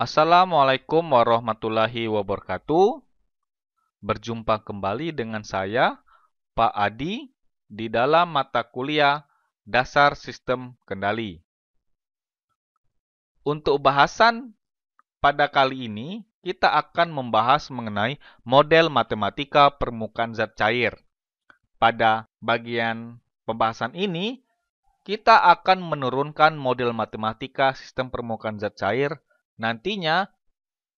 Assalamualaikum warahmatullahi wabarakatuh. Berjumpa kembali dengan saya, Pak Adi, di dalam mata kuliah Dasar Sistem Kendali. Untuk bahasan pada kali ini, kita akan membahas mengenai model matematika permukaan zat cair. Pada bagian pembahasan ini, kita akan menurunkan model matematika sistem permukaan zat cair nantinya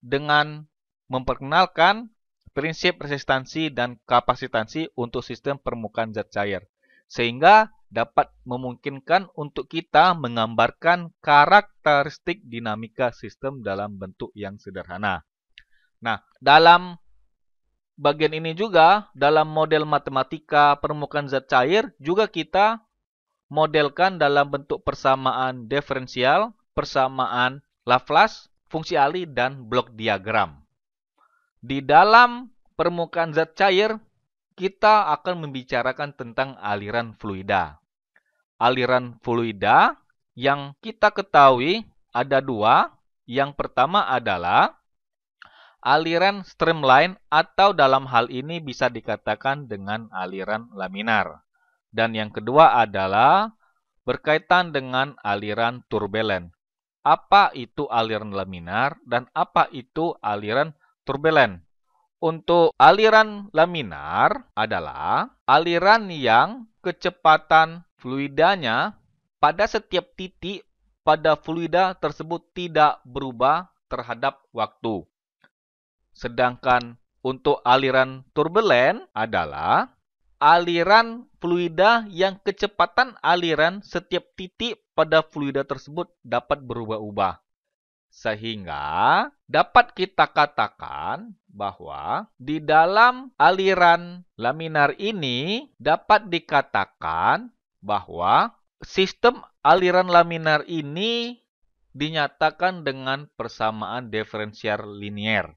dengan memperkenalkan prinsip resistansi dan kapasitansi untuk sistem permukaan zat cair, sehingga dapat memungkinkan untuk kita menggambarkan karakteristik dinamika sistem dalam bentuk yang sederhana. Nah, dalam bagian ini juga, dalam model matematika permukaan zat cair, juga kita modelkan dalam bentuk persamaan diferensial, persamaan Laplace, fungsi Ali, dan blok diagram. Di dalam permukaan zat cair, kita akan membicarakan tentang aliran fluida. Aliran fluida yang kita ketahui ada dua. Yang pertama adalah aliran streamline atau dalam hal ini bisa dikatakan dengan aliran laminar. Dan yang kedua adalah berkaitan dengan aliran turbulent. Apa itu aliran laminar dan apa itu aliran turbulent? Untuk aliran laminar adalah aliran yang kecepatan fluidanya pada setiap titik pada fluida tersebut tidak berubah terhadap waktu. Sedangkan untuk aliran turbulent adalah aliran fluida yang kecepatan aliran setiap titik pada fluida tersebut dapat berubah-ubah. Sehingga dapat kita katakan bahwa di dalam aliran laminar ini dapat dikatakan bahwa sistem aliran laminar ini dinyatakan dengan persamaan diferensial linier.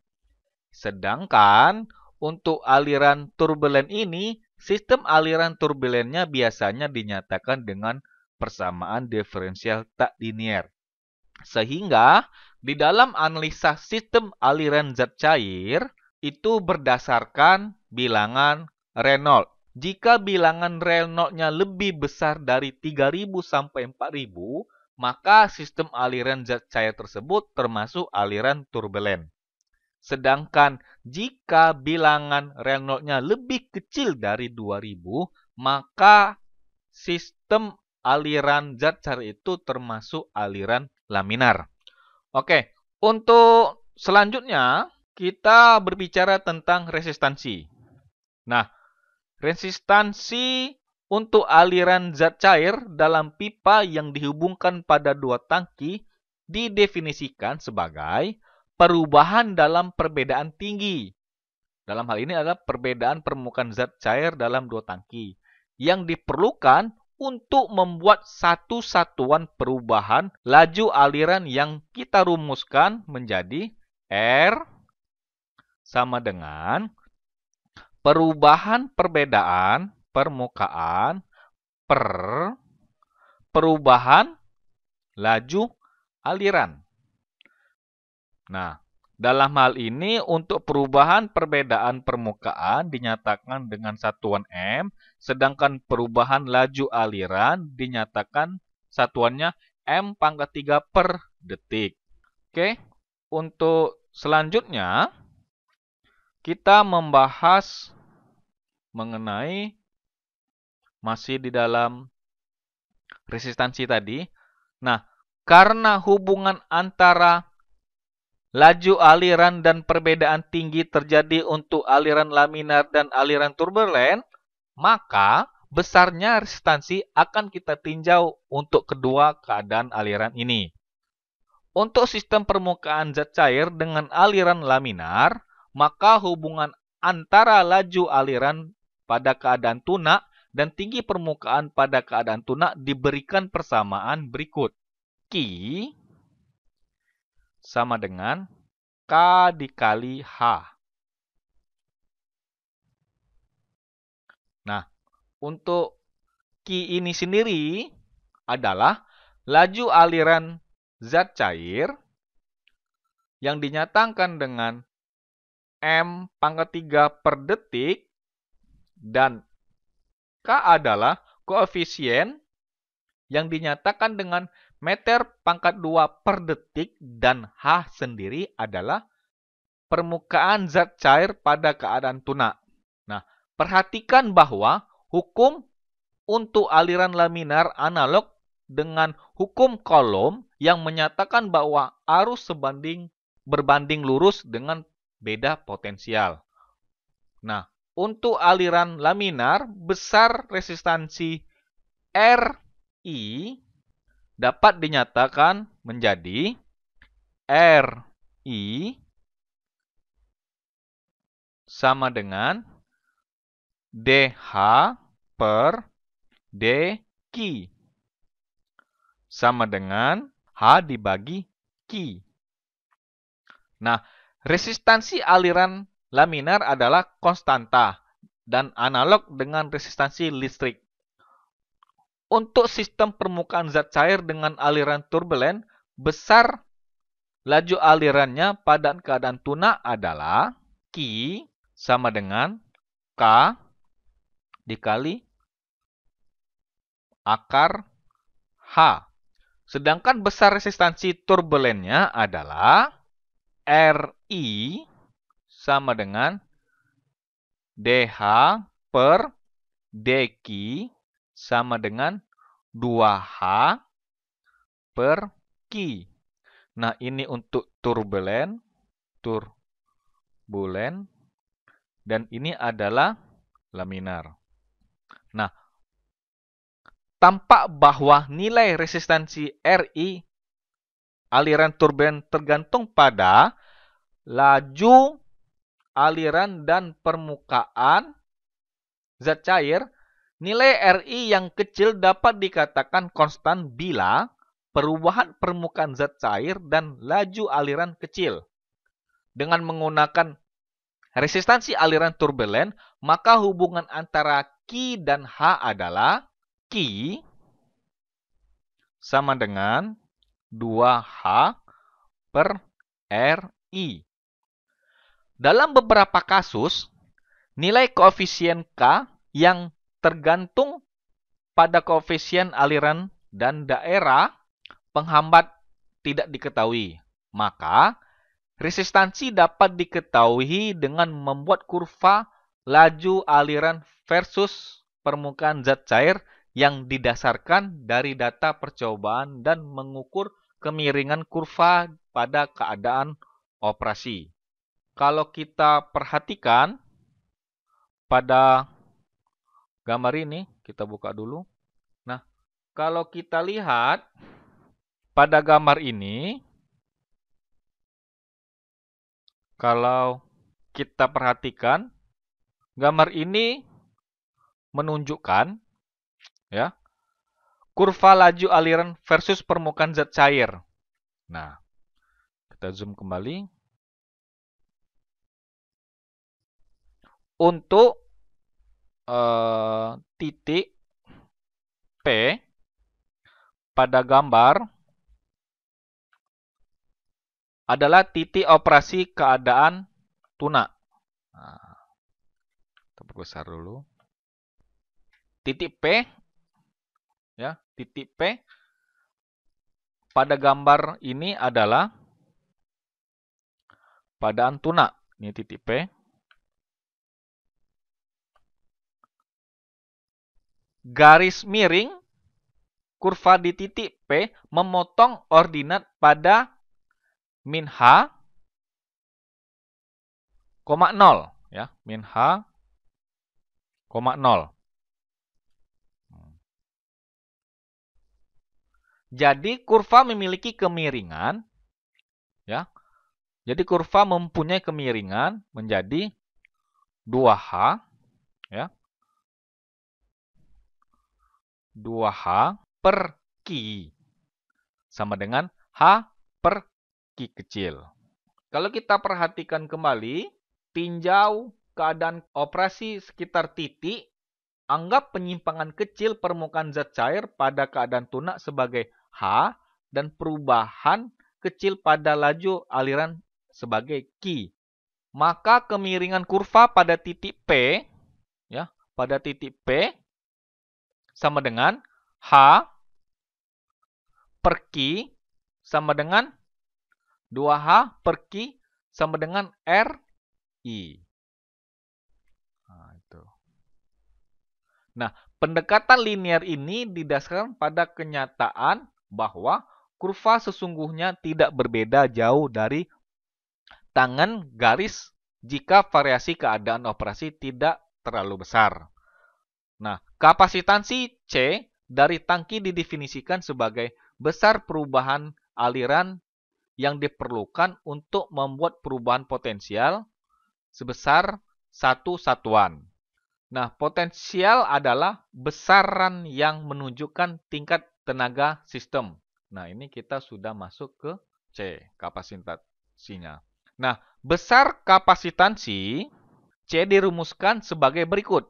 Sedangkan untuk aliran turbulent ini, sistem aliran turbulennya biasanya dinyatakan dengan persamaan diferensial tak linier. Sehingga di dalam analisa sistem aliran zat cair itu berdasarkan bilangan Reynolds. Jika bilangan Reynolds-nya lebih besar dari 3000 sampai 4000, maka sistem aliran zat cair tersebut termasuk aliran turbulent. Sedangkan jika bilangan Reynolds-nya lebih kecil dari 2000, maka sistem aliran zat cair itu termasuk aliran laminar. Oke, untuk selanjutnya kita berbicara tentang resistansi. Nah, resistansi untuk aliran zat cair dalam pipa yang dihubungkan pada dua tangki didefinisikan sebagai perubahan dalam perbedaan tinggi. Dalam hal ini adalah perbedaan permukaan zat cair dalam dua tangki yang diperlukan untuk membuat satu satuan perubahan laju aliran yang kita rumuskan menjadi R sama dengan perubahan perbedaan permukaan per perubahan laju aliran. Nah, dalam hal ini untuk perubahan perbedaan permukaan dinyatakan dengan satuan M, sedangkan perubahan laju aliran dinyatakan satuannya M pangkat 3 per detik. Oke, untuk selanjutnya kita membahas mengenai masih di dalam resistansi tadi. Nah, karena hubungan antara laju aliran dan perbedaan tinggi terjadi untuk aliran laminar dan aliran turbulent, maka besarnya resistansi akan kita tinjau untuk kedua keadaan aliran ini. Untuk sistem permukaan zat cair dengan aliran laminar, maka hubungan antara laju aliran pada keadaan tunak dan tinggi permukaan pada keadaan tunak diberikan persamaan berikut. Q sama dengan K dikali H. Nah, untuk Q ini sendiri adalah laju aliran zat cair yang dinyatakan dengan M pangkat 3 per detik dan K adalah koefisien yang dinyatakan dengan meter pangkat 2 per detik dan H sendiri adalah permukaan zat cair pada keadaan tunak. Nah, perhatikan bahwa hukum untuk aliran laminar analog dengan hukum Coulomb yang menyatakan bahwa arus berbanding lurus dengan beda potensial. Nah, untuk aliran laminar, besar resistansi RI dapat dinyatakan menjadi RI sama dengan DH per DQ sama dengan H dibagi Q. Nah, resistansi aliran laminar adalah konstanta dan analog dengan resistansi listrik. Untuk sistem permukaan zat cair dengan aliran turbulen, besar laju alirannya pada keadaan tunak adalah Q sama dengan K dikali akar H. Sedangkan besar resistansi turbulennya adalah RI sama dengan DH per DQ sama dengan 2H per Q. Nah, ini untuk turbulen, dan ini adalah laminar. Nah, tampak bahwa nilai resistansi RI aliran turbulen tergantung pada laju aliran dan permukaan zat cair. Nilai RI yang kecil dapat dikatakan konstan bila perubahan permukaan zat cair dan laju aliran kecil. Dengan menggunakan resistansi aliran turbulen, maka hubungan antara Q dan H adalah Q sama dengan 2H per RI. Dalam beberapa kasus, nilai koefisien K yang tergantung pada koefisien aliran dan daerah penghambat tidak diketahui. Maka, resistansi dapat diketahui dengan membuat kurva laju aliran versus permukaan zat cair yang didasarkan dari data percobaan dan mengukur kemiringan kurva pada keadaan operasi. Kalau kita perhatikan pada gambar ini, kita buka dulu. Nah, kalau kita lihat pada gambar ini, kalau kita perhatikan, gambar ini menunjukkan ya kurva laju aliran versus permukaan zat cair. Nah, kita zoom kembali. Untuk titik P pada gambar adalah titik operasi keadaan tunak. Nah, kita perbesar dulu. Titik P, ya, titik P pada gambar ini adalah keadaan tunak. Ini titik P. Garis miring kurva di titik P memotong ordinat pada min H, 0, ya, min H, 0. Jadi kurva memiliki kemiringan, ya. Jadi kurva mempunyai kemiringan menjadi 2H, ya. 2H per Q sama dengan H per Q kecil. Kalau kita perhatikan kembali, tinjau keadaan operasi sekitar titik, anggap penyimpangan kecil permukaan zat cair pada keadaan tunak sebagai H dan perubahan kecil pada laju aliran sebagai Q. Maka kemiringan kurva pada titik P, ya, pada titik P sama dengan H per Q sama dengan 2H per Q sama dengan RI. Nah, itu. Nah, pendekatan linear ini didasarkan pada kenyataan bahwa kurva sesungguhnya tidak berbeda jauh dari tangan garis jika variasi keadaan operasi tidak terlalu besar. Nah, kapasitansi C dari tangki didefinisikan sebagai besar perubahan aliran yang diperlukan untuk membuat perubahan potensial sebesar satu satuan. Nah, potensial adalah besaran yang menunjukkan tingkat tenaga sistem. Nah, ini kita sudah masuk ke C, kapasitansinya. Nah, besar kapasitansi C dirumuskan sebagai berikut.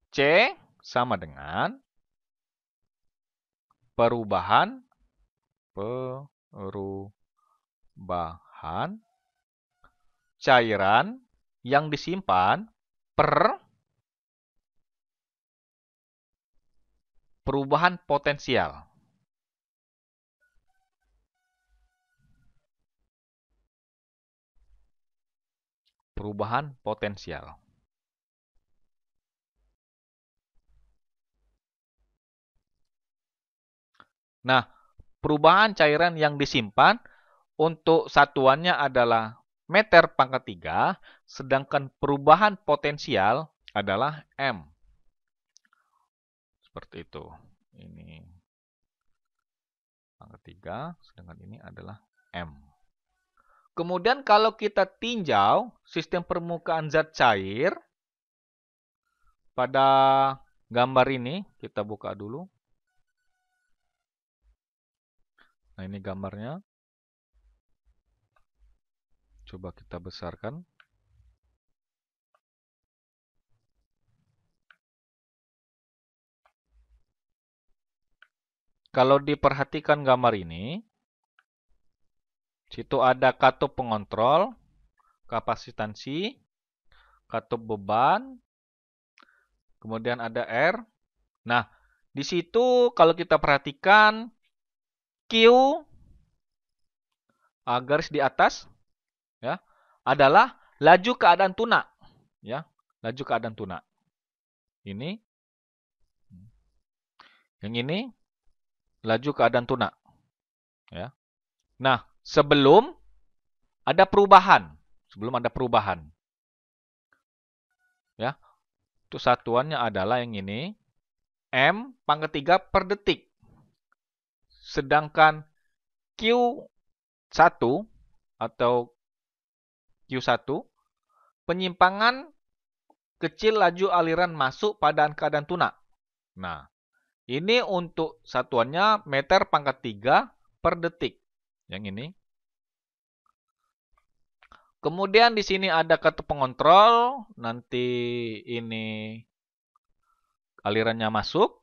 C sama dengan perubahan cairan yang disimpan per perubahan potensial. Perubahan potensial. Nah, perubahan cairan yang disimpan untuk satuannya adalah meter pangkat 3, sedangkan perubahan potensial adalah M. Seperti itu. Ini pangkat 3, sedangkan ini adalah M. Kemudian kalau kita tinjau sistem permukaan zat cair, pada gambar ini, kita buka dulu. Nah, ini gambarnya. Coba kita besarkan. Kalau diperhatikan gambar ini, situ ada katup pengontrol, kapasitansi, katup beban, kemudian ada R. Nah, di situ kalau kita perhatikan Q garis di atas ya adalah laju keadaan tunak, ya, laju keadaan tunak. Ini yang ini laju keadaan tunak, ya. Nah, sebelum ada perubahan, ya, itu satuannya adalah yang ini M pangkat 3 per detik. Sedangkan Q1 atau Q1 penyimpangan kecil laju aliran masuk pada keadaan tunak. Nah, ini untuk satuannya meter pangkat 3 per detik. Yang ini. Kemudian di sini ada katup pengontrol. Nanti ini alirannya masuk.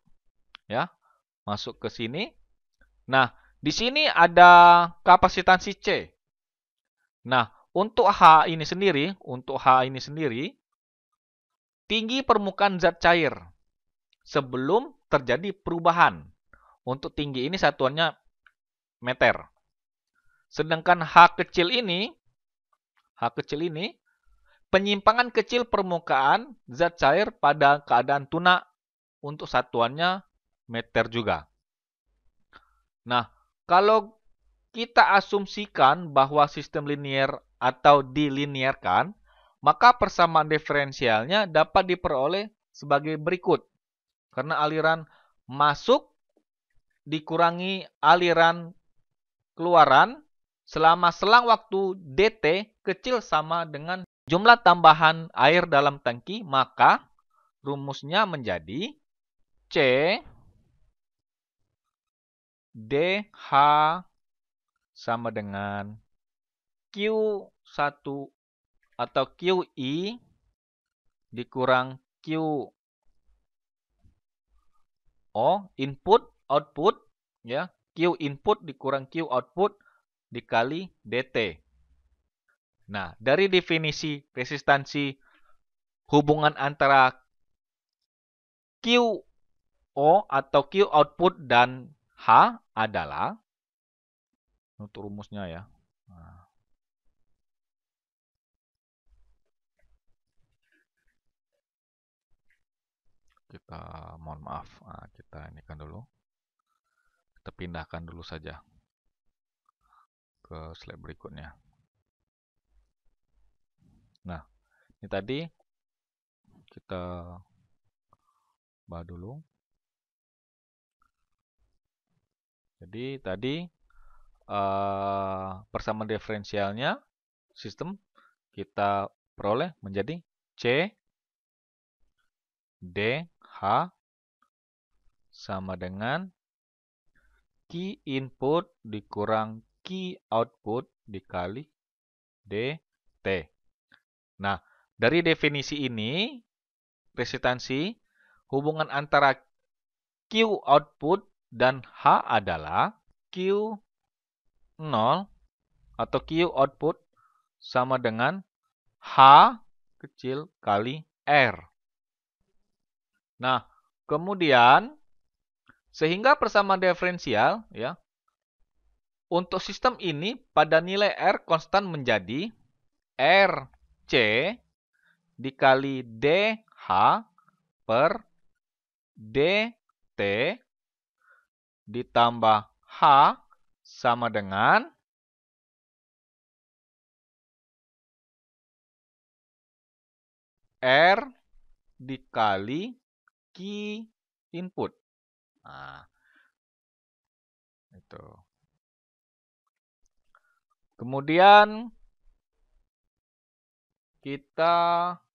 Ya, masuk ke sini. Nah, di sini ada kapasitansi C. Nah, untuk H ini sendiri, tinggi permukaan zat cair sebelum terjadi perubahan. Untuk tinggi ini satuannya meter. Sedangkan H kecil ini, penyimpangan kecil permukaan zat cair pada keadaan tunak untuk satuannya meter juga. Nah, kalau kita asumsikan bahwa sistem linear atau dilinearkan, maka persamaan diferensialnya dapat diperoleh sebagai berikut. Karena aliran masuk dikurangi aliran keluaran selama selang waktu dt kecil sama dengan jumlah tambahan air dalam tangki, maka rumusnya menjadi C DH sama dengan Q1 atau QI dikurang QO input output, ya, Q input dikurang Q output dikali DT. Nah, dari definisi resistansi hubungan antara QO atau Q output dan H adalah, untuk rumusnya ya. Nah, kita mohon maaf, kita ini kan dulu. Kita pindahkan dulu saja ke slide berikutnya. Nah, ini tadi kita bahas dulu. Jadi tadi persamaan diferensialnya sistem kita peroleh menjadi C DH sama dengan Q input dikurang Q output dikali DT. Nah, dari definisi ini, resistansi hubungan antara Q output dan H adalah Q0 atau Q output sama dengan H kecil kali R. Nah, kemudian sehingga persamaan diferensial ya untuk sistem ini pada nilai R konstan menjadi RC dikali DH per DT ditambah H sama dengan R dikali Q input. Nah, itu. Kemudian kita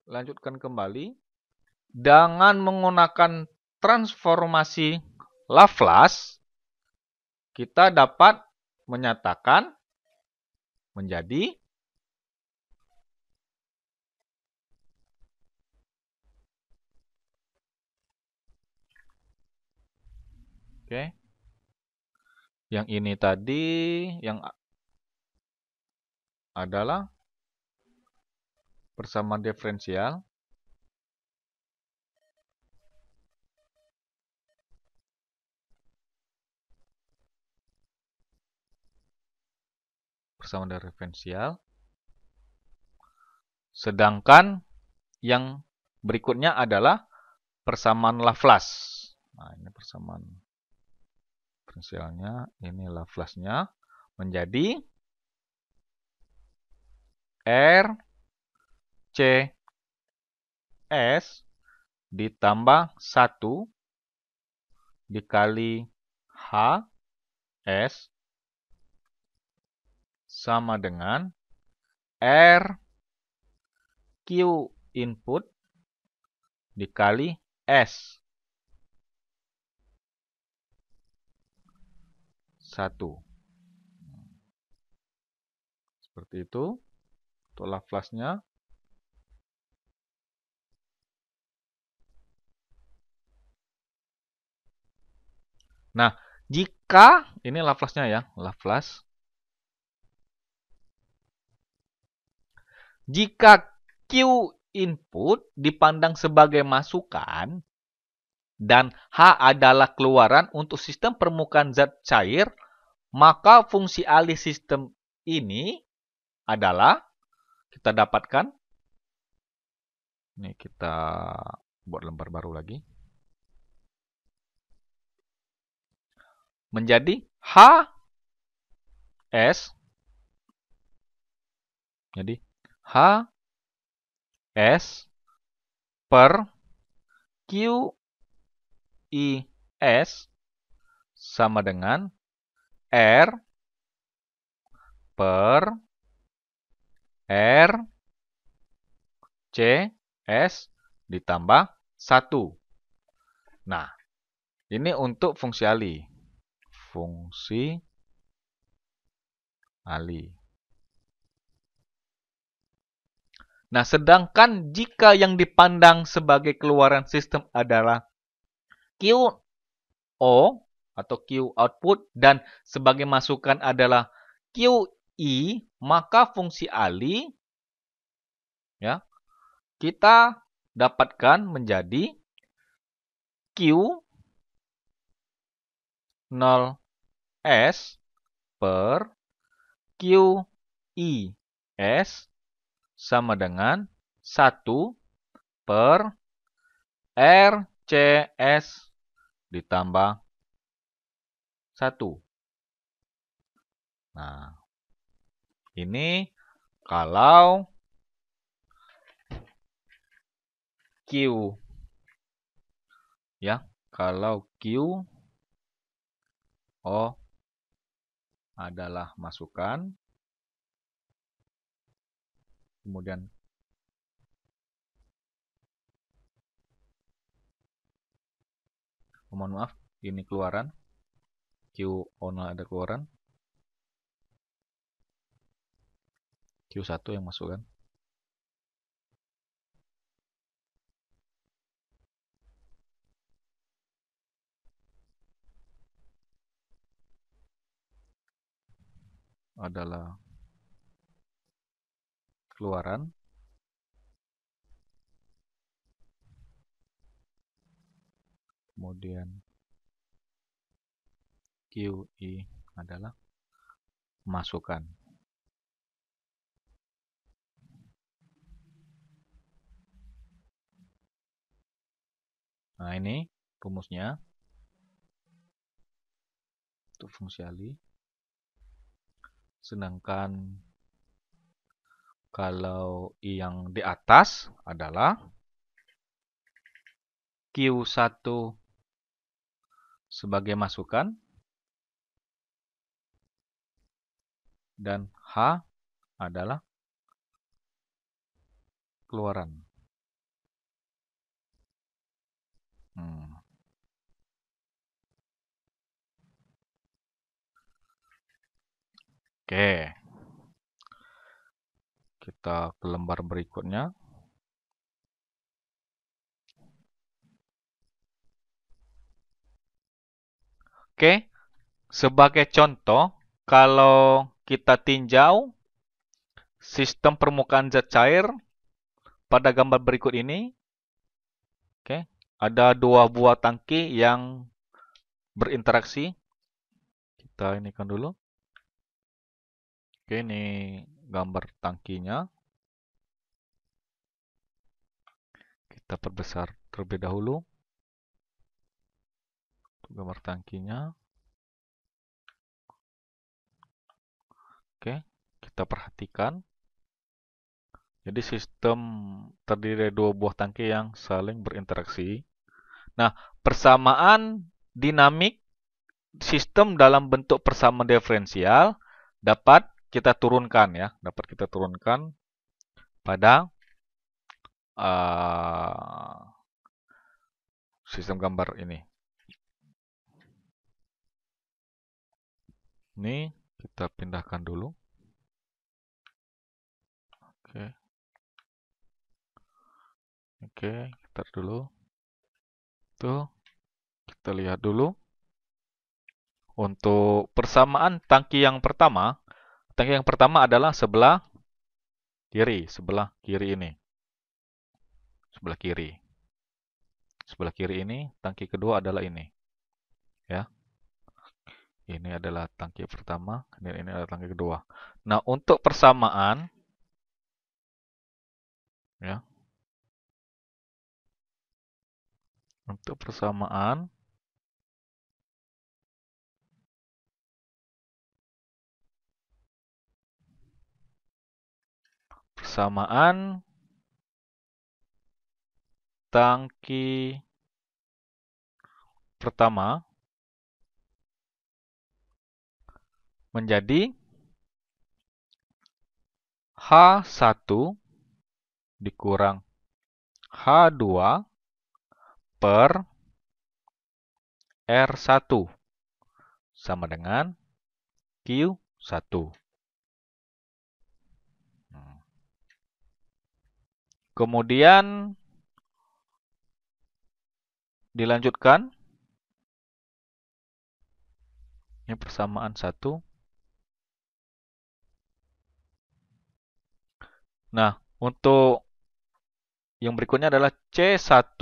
lanjutkan kembali dengan menggunakan transformasi Laplace kita dapat menyatakan menjadi yang ini tadi yang adalah persamaan diferensial sedangkan yang berikutnya adalah persamaan Laplace. Nah, ini persamaan diferensialnya, ini Laplace-nya menjadi R C S ditambah 1 dikali H S sama dengan R Q input dikali S 1. Seperti itu untuk Laplace-nya. Nah, jika ini Laplace-nya ya, Laplace. Jika Q input dipandang sebagai masukan dan H adalah keluaran untuk sistem permukaan zat cair, maka fungsi alih sistem ini adalah kita dapatkan. Ini kita buat lembar baru lagi. Menjadi H S. Jadi H S per Q I S sama dengan R per R C S ditambah 1. Nah, ini untuk fungsi alih. Fungsi alih. Nah, sedangkan jika yang dipandang sebagai keluaran sistem adalah QO atau Q output dan sebagai masukan adalah QI, maka fungsi alih ya, kita dapatkan menjadi Q 0S per QIS sama dengan 1 per RCS ditambah 1. Nah, ini kalau Q, ya, kalau Q O adalah masukan, kemudian mohon maaf, ini keluaran, Q0 ada keluaran, Q1 yang masukan. Adalah keluaran, kemudian QI adalah masukan. Nah, ini rumusnya untuk fungsi Ali. Sedangkan kalau I yang di atas adalah Q1 sebagai masukan dan H adalah keluaran. Oke. Kita ke lembar berikutnya. Oke. Sebagai contoh, kalau kita tinjau sistem permukaan zat cair pada gambar berikut ini, oke, ada dua buah tangki yang berinteraksi. Kita inikan dulu. Oke, ini gambar tangkinya. Kita perbesar terlebih dahulu. Gambar tangkinya. Oke, kita perhatikan. Jadi sistem terdiri dari dua buah tangki yang saling berinteraksi. Nah, persamaan dinamik sistem dalam bentuk persamaan diferensial dapat kita turunkan, ya, dapat kita turunkan pada sistem gambar ini. Ini kita pindahkan dulu. Oke, kita dulu. Tuh, kita lihat dulu. Untuk persamaan tangki yang pertama adalah sebelah kiri ini. Sebelah kiri ini, tangki kedua adalah ini. Ya. Ini adalah tangki pertama, dan ini adalah tangki kedua. Nah, untuk persamaan, ya, untuk persamaan, tangki pertama menjadi H1 dikurang H2 per R1 sama dengan Q1. Kemudian dilanjutkan. Ini persamaan 1. Nah, untuk yang berikutnya adalah C1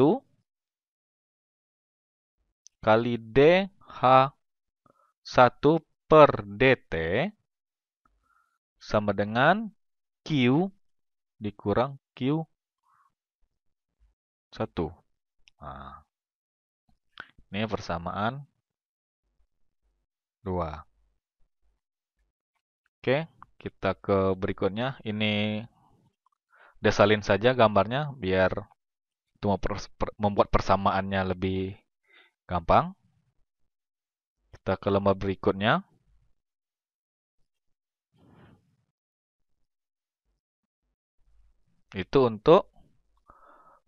kali DH1 per DT sama dengan Q dikurang Q1. Nah, ini persamaan 2. Oke, kita ke berikutnya. Ini desalin saja gambarnya biar itu membuat persamaannya lebih gampang. Kita ke lembar berikutnya. Itu untuk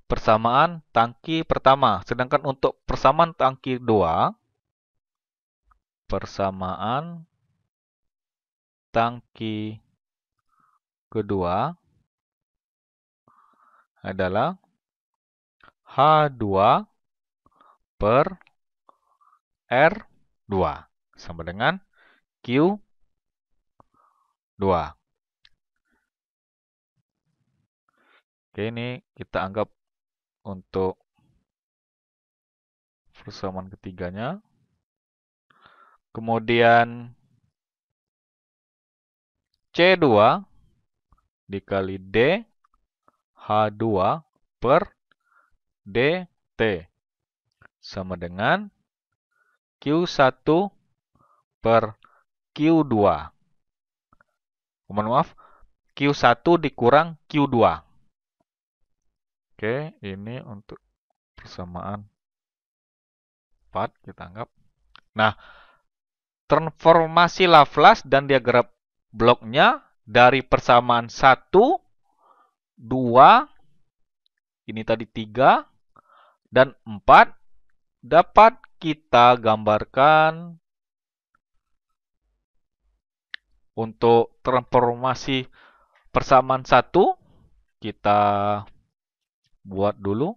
persamaan tangki pertama. Sedangkan untuk persamaan tangki 2, persamaan tangki kedua adalah H2 per R2 sama dengan Q2. Oke, ini kita anggap untuk persamaan ketiganya. Kemudian C2 dikali D H2 per DT sama dengan Q1 per Q2. Mohon maaf, Q1 dikurang Q2. Oke, ini untuk persamaan 4 kita anggap. Nah, transformasi Laplace dan diagram bloknya dari persamaan 1, 2, ini tadi 3, dan 4 dapat kita gambarkan untuk transformasi persamaan 1. Kita buat dulu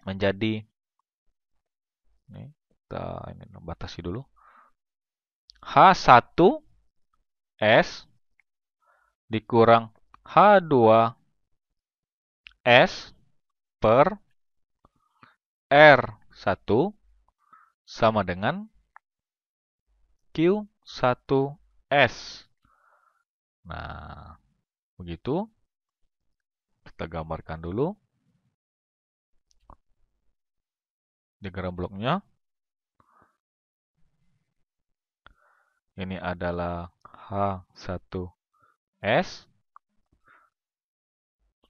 menjadi ini batasi dulu. H1S dikurang H2S per R1 sama dengan Q1S. Nah, begitu. Kita gambarkan dulu diagram bloknya. Ini adalah H1S.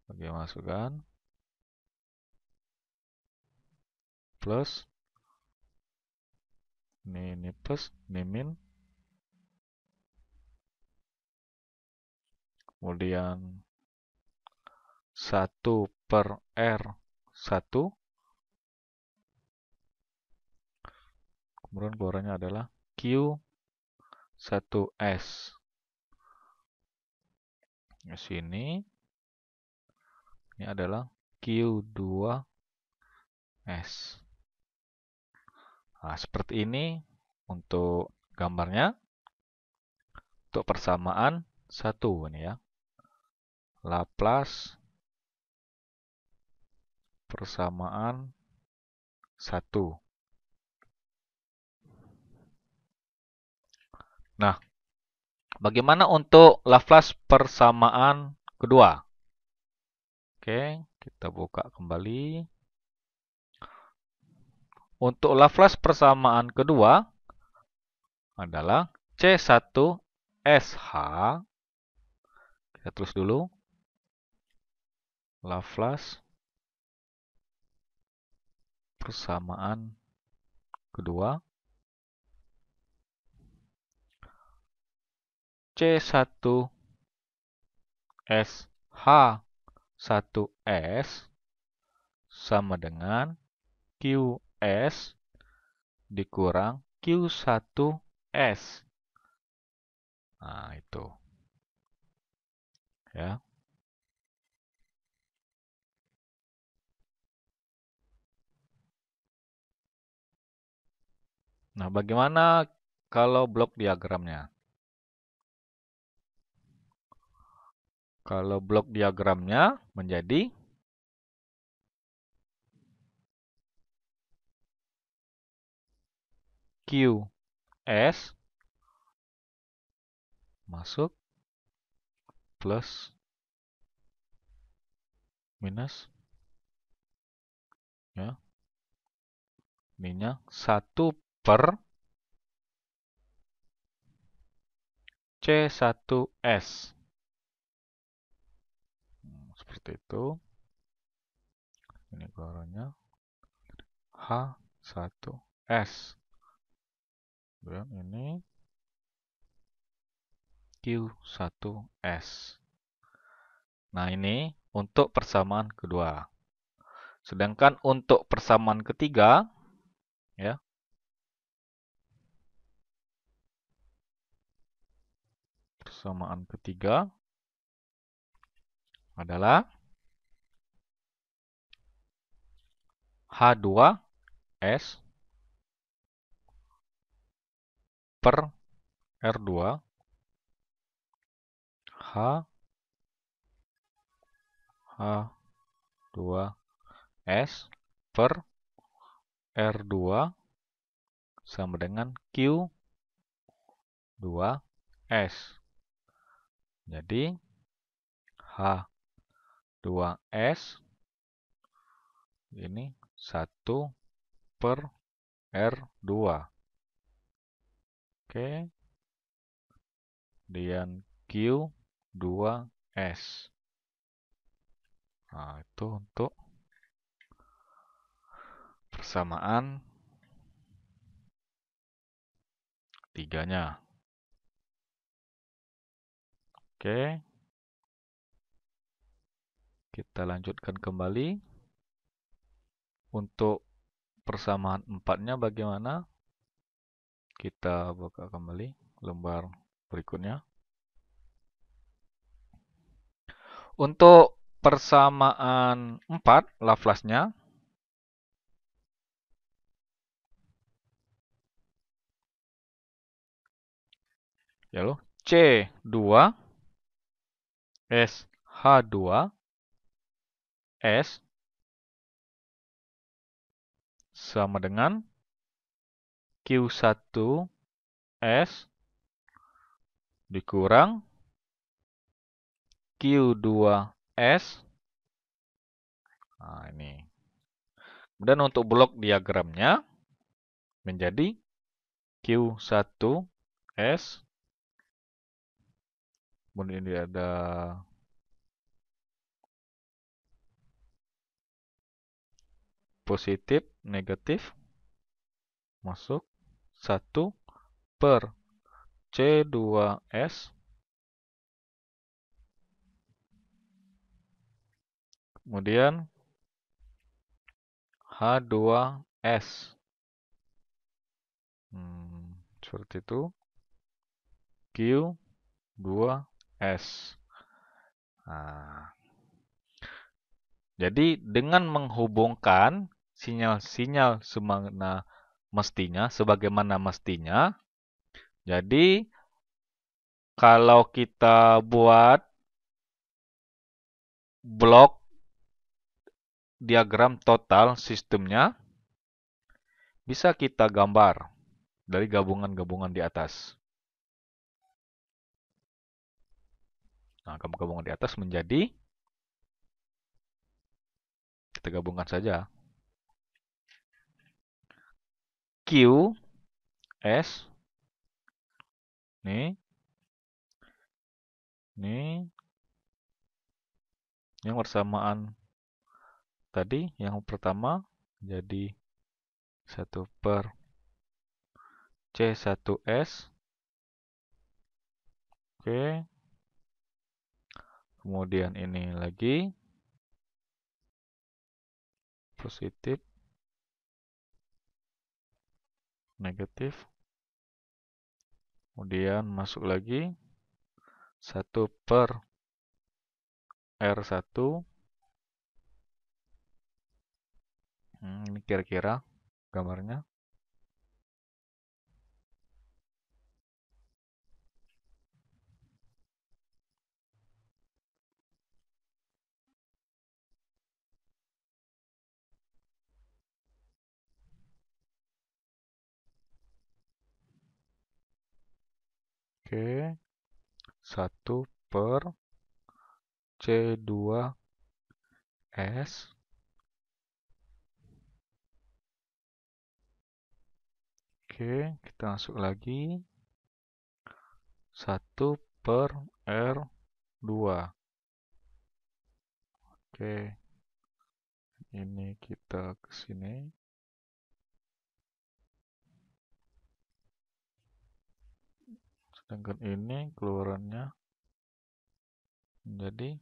Oke, masukkan. Plus. Ini plus, ini min. Kemudian 1 per R1. Kemudian keluarannya adalah Q1S. Di sini. Ini adalah Q2S. Nah, seperti ini untuk gambarnya. Untuk persamaan 1 ini ya. Laplace persamaan 1. Nah, bagaimana untuk Laplace persamaan kedua? Oke, kita buka kembali. Untuk Laplace persamaan kedua adalah C1SH. Kita tulis dulu. Laplace persamaan kedua C1SH1S sama dengan QS dikurang Q1S. Nah, itu. Ya. Nah, bagaimana kalau blok diagramnya? Kalau blok diagramnya menjadi QS masuk plus minus ya. Ininya 1 per C1S. Seperti itu. Ini keluarannya H1S. Dan ini Q1S. Nah, ini untuk persamaan kedua. Sedangkan untuk persamaan ketiga, ya, persamaan ketiga adalah H2S per R2 H2S per R2 sama dengan Q2S. Jadi H2S ini 1 per R2. Oke. Kemudian Q2S. Nah, itu untuk persamaan tiganya. Oke. Kita lanjutkan kembali. Untuk persamaan 4-nya bagaimana? Kita buka kembali lembar berikutnya. Untuk persamaan 4, Laplace-nya yaitu C2S H2S sama dengan Q1S dikurang Q2S. Nah, ini. Kemudian untuk blok diagramnya menjadi Q1S. Kemudian ini ada positif, negatif. Masuk 1 per C2S. Kemudian H2S. Seperti itu. Q2S. Nah, jadi dengan menghubungkan sinyal-sinyal sebagaimana mestinya, jadi kalau kita buat blok diagram total sistemnya, bisa kita gambar dari gabungan-gabungan di atas. Nah, gabungan di atas menjadi, kita gabungkan saja. Q, S, ini yang bersamaan tadi, yang pertama jadi 1 per C1S. Oke. Kemudian ini lagi positif, negatif. Kemudian masuk lagi 1 per R1. Ini kira-kira gambarnya. Oke. 1 per C2S. Oke, kita masuk lagi. 1 per R2. Oke. Ini kita ke sini. Sedangkan ini keluarannya menjadi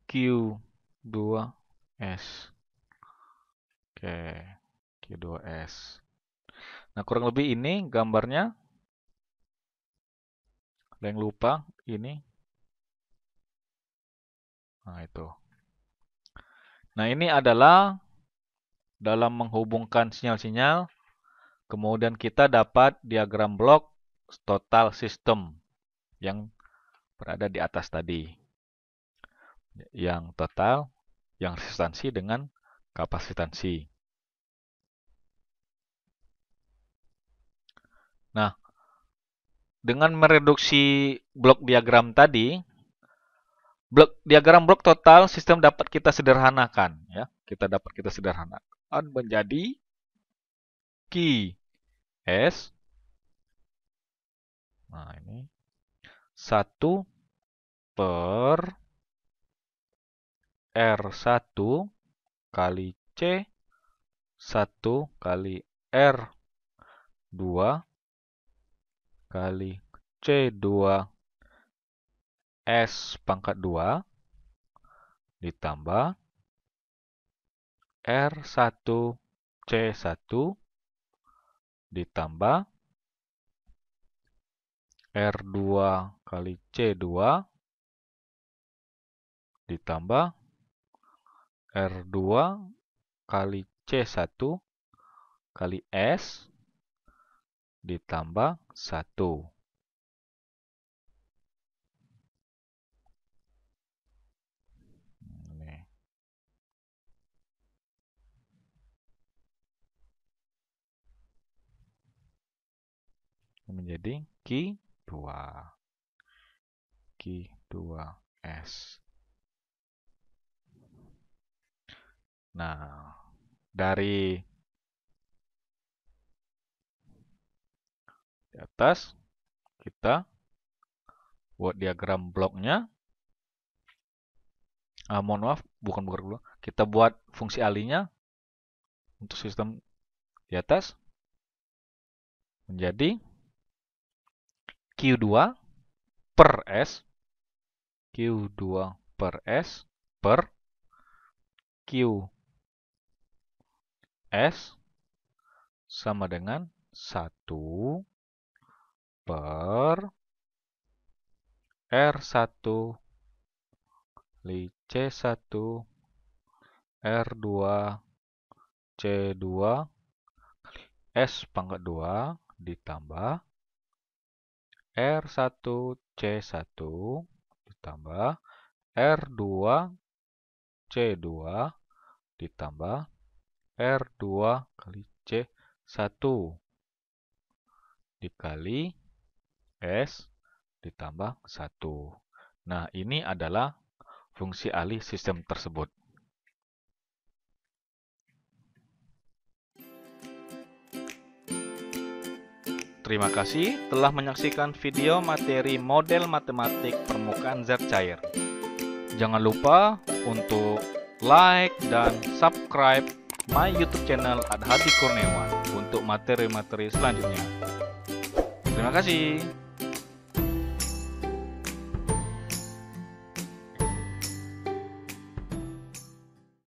Q2S. Oke, Q2S. Nah, kurang lebih ini gambarnya. Ada yang lupa ini. Nah, itu. Nah, ini adalah dalam menghubungkan sinyal-sinyal, kemudian kita dapat diagram blok total system yang berada di atas tadi. Yang total, yang resistansi dengan kapasitansi. Nah, dengan mereduksi blok diagram tadi, diagram blok total sistem dapat kita sederhanakan, ya. Kita dapat kita sederhanakan menjadi QS. Nah, ini 1 per R1 kali C 1 kali R2 kali C2 S pangkat 2 ditambah R1 C1 ditambah R2 kali C2 ditambah R2 kali C1 kali S ditambah 1. Ini. Menjadi Q2. Q2S. Nah, dari di atas kita buat diagram bloknya. Mohon maaf, bukan dulu. Kita buat fungsi alinya untuk sistem di atas menjadi Q2 per S. Q2 per S per Q S sama dengan 1 per R1 kali C1 R2 C2 kali S pangkat 2 ditambah R1 C1 ditambah R2 C2 ditambah R2 kali C1 dikali S ditambah 1. Nah, ini adalah fungsi alih sistem tersebut. Terima kasih telah menyaksikan video materi model matematik permukaan zat cair. Jangan lupa untuk like dan subscribe my YouTube channel Adhadi Kurniawan untuk materi-materi selanjutnya. Terima kasih.